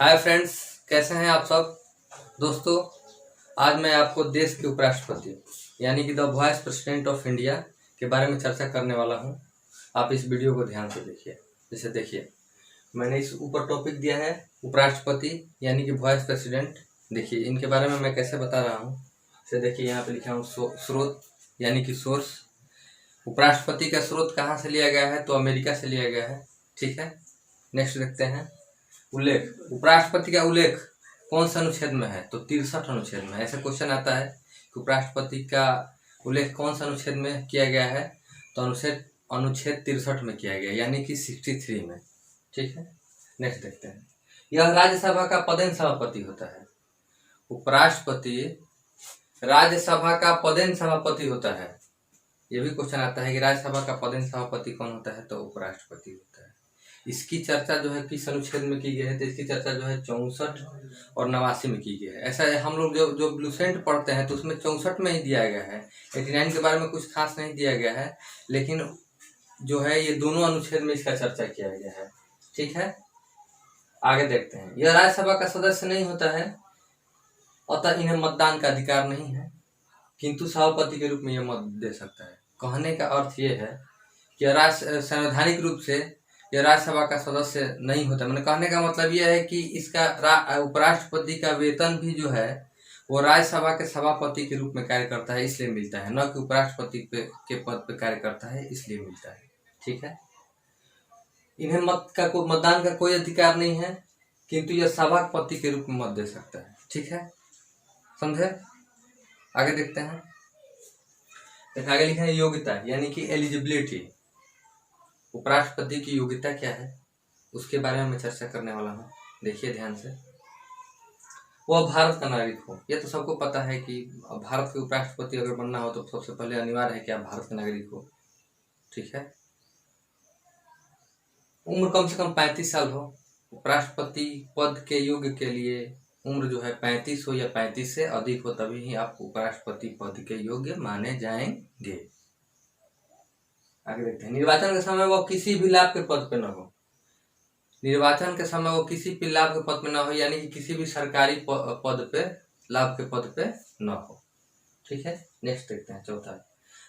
Hi friends, कैसे हैं आप सब दोस्तों। आज मैं आपको देश के उपराष्ट्रपति यानी कि the vice president of India के बारे में चर्चा करने वाला हूं। आप इस वीडियो को ध्यान से देखिए। जैसे देखिए, मैंने इस ऊपर टॉपिक दिया है उपराष्ट्रपति यानी कि वाइस प्रेसिडेंट। देखिए इनके बारे में मैं कैसे बता रहा हूँ। जैसे देखिए यहाँ पे लिखा हूँ स्रोत यानी कि सोर्स। उपराष्ट्रपति का स्रोत कहाँ से लिया गया है, तो अमेरिका से लिया गया है। ठीक है, नेक्स्ट देखते हैं। उल्लेख, उपराष्ट्रपति का उल्लेख कौन से अनुच्छेद में है, तो 63 अनुच्छेद में। ऐसा क्वेश्चन आता है कि उपराष्ट्रपति का उल्लेख कौन से अनुच्छेद में किया गया है, तो अनुच्छेद 63 में किया गया यानी कि 63 में। ठीक है, नेक्स्ट देखते हैं। यह राज्यसभा का पदेन सभापति होता है। उपराष्ट्रपति राज्यसभा का पदेन सभापति होता है। ये भी क्वेश्चन आता है कि राज्यसभा का पदेन सभापति कौन होता है, तो उपराष्ट्रपति होता है। इसकी चर्चा जो है किस अनुच्छेद में की गई है, तो इसकी चर्चा जो है 64 और 89 में की गई है। ऐसा है, हम लोग जो ब्लूसेंट पढ़ते हैं तो उसमें 64 में ही दिया गया है। 89 के बारे में कुछ खास नहीं दिया गया है, लेकिन जो है ये दोनों अनुच्छेद में इसका चर्चा किया गया है। ठीक है, आगे देखते हैं। यह राज्यसभा का सदस्य नहीं होता है, अतः इन्हें मतदान का अधिकार नहीं है, किंतु सभापति के रूप में यह मत दे सकता है। कहने का अर्थ ये है कि संवैधानिक रूप से यह राज्यसभा का सदस्य नहीं होता। मैंने कहने का मतलब यह है कि इसका उपराष्ट्रपति का वेतन भी जो है वो राज्यसभा के सभापति के रूप में कार्य करता है इसलिए मिलता है, न कि उपराष्ट्रपति के पद पे कार्य करता है इसलिए मिलता है। ठीक है, इन्हें मतदान का कोई अधिकार नहीं है, किंतु यह सभापति के रूप में मत दे सकता है। ठीक है, समझे। आगे देखते हैं। आगे लिखा है योग्यता यानी कि एलिजिबिलिटी। उपराष्ट्रपति की योग्यता क्या है उसके बारे में मैं चर्चा करने वाला हूँ। देखिए ध्यान से। वह भारत का नागरिक हो। यह तो सबको पता है कि भारत के उपराष्ट्रपति अगर बनना हो तो सबसे पहले अनिवार्य है कि आप भारत के नागरिक हो। ठीक है, उम्र कम से कम 35 साल हो। उपराष्ट्रपति पद के योग्य के लिए उम्र जो है 35 हो या 35 से अधिक हो, तभी ही आप उपराष्ट्रपति पद के योग्य माने जाएंगे। आगे देखते हैं। निर्वाचन के समय वो किसी भी लाभ के पद पे न हो। निर्वाचन के समय वो किसी भी लाभ के पद पे न हो यानी कि किसी भी सरकारी पद पे, लाभ के पद पे न हो। ठीक है, नेक्स्ट देखते हैं। चौथा,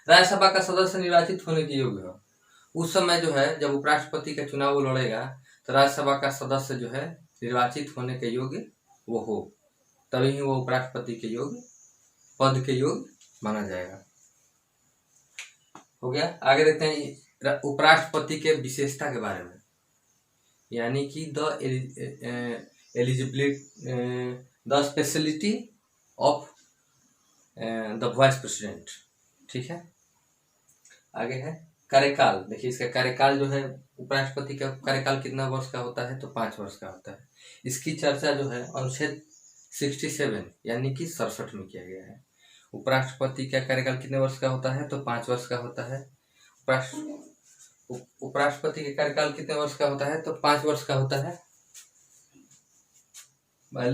राज्यसभा का सदस्य निर्वाचित होने के योग्य हो। उस समय जो है जब उपराष्ट्रपति का चुनाव लड़ेगा तो राज्यसभा का सदस्य जो है निर्वाचित होने के योग्य वो हो, तभी ही वो उपराष्ट्रपति के योग्य पद के योग्य माना जाएगा। हो गया। आगे देखते हैं उपराष्ट्रपति के विशेषता के बारे में, यानी कि the eligibility, the speciality of the vice president. ठीक है, आगे है कार्यकाल। देखिए इसका कार्यकाल जो है, उपराष्ट्रपति का कार्यकाल कितना वर्ष का होता है, तो 5 वर्ष का होता है। इसकी चर्चा जो है अनुच्छेद 67 यानी कि 67 में किया गया है। उपराष्ट्रपति का कार्यकाल कितने वर्ष का होता है, तो 5 वर्ष का होता है। उपराष्ट्रपति का कार्यकाल कितने वर्ष का होता है, तो 5 वर्ष का होता है।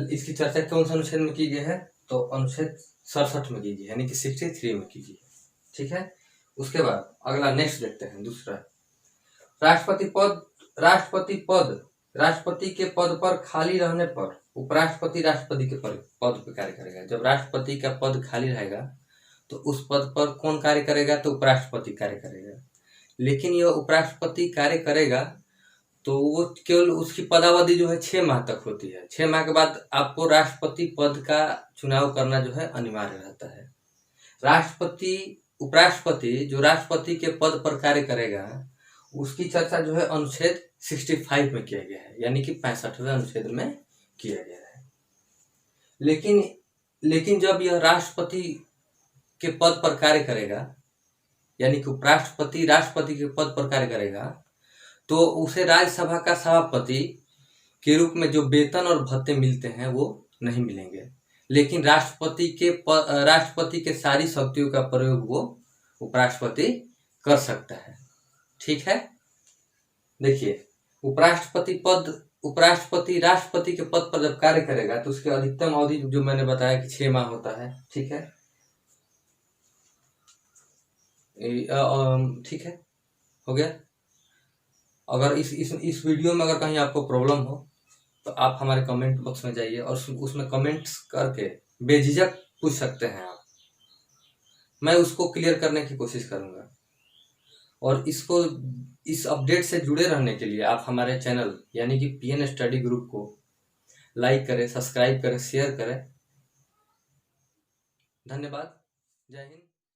इसकी चर्चा कौन से अनुच्छेद में की गई है, तो अनुच्छेद 67 में की गई यानी कि 63 में की गई है। ठीक है, उसके बाद अगला नेक्स्ट देखते हैं। दूसरा, राष्ट्रपति के पद पर खाली रहने पर उपराष्ट्रपति राष्ट्रपति के पद पर कार्य करेगा। जब राष्ट्रपति का पद खाली रहेगा तो उस पद पर कौन कार्य करेगा, तो उपराष्ट्रपति कार्य करेगा। लेकिन यह उपराष्ट्रपति कार्य करेगा तो वो केवल उसकी पदावधि जो है 6 माह तक होती है। 6 माह के बाद आपको राष्ट्रपति पद का चुनाव करना जो है अनिवार्य रहता है। उपराष्ट्रपति जो राष्ट्रपति के पद पर कार्य करेगा उसकी चर्चा जो है अनुच्छेद 65 में किया गया है यानी कि 65वें अनुच्छेद में किया गया है। लेकिन जब यह राष्ट्रपति के पद पर कार्य करेगा यानी कि उपराष्ट्रपति राष्ट्रपति के पद पर कार्य करेगा तो उसे राज्यसभा का सभापति के रूप में जो वेतन और भत्ते मिलते हैं वो नहीं मिलेंगे, लेकिन राष्ट्रपति के सारी शक्तियों का प्रयोग वो उपराष्ट्रपति कर सकता है। ठीक है, देखिए उपराष्ट्रपति राष्ट्रपति के पद पर जब कार्य करेगा तो उसकी अधिकतम अवधि जो मैंने बताया कि 6 माह होता है। ठीक है, ठीक है, हो गया। अगर इस वीडियो में अगर कहीं आपको प्रॉब्लम हो तो आप हमारे कमेंट बॉक्स में जाइए और उसमें कमेंट्स करके बेझिझक पूछ सकते हैं आप। मैं उसको क्लियर करने की कोशिश करूंगा। और इस अपडेट से जुड़े रहने के लिए आप हमारे चैनल यानी कि PN स्टडी ग्रुप को लाइक करें, सब्सक्राइब करें, शेयर करें। धन्यवाद। जय हिंद।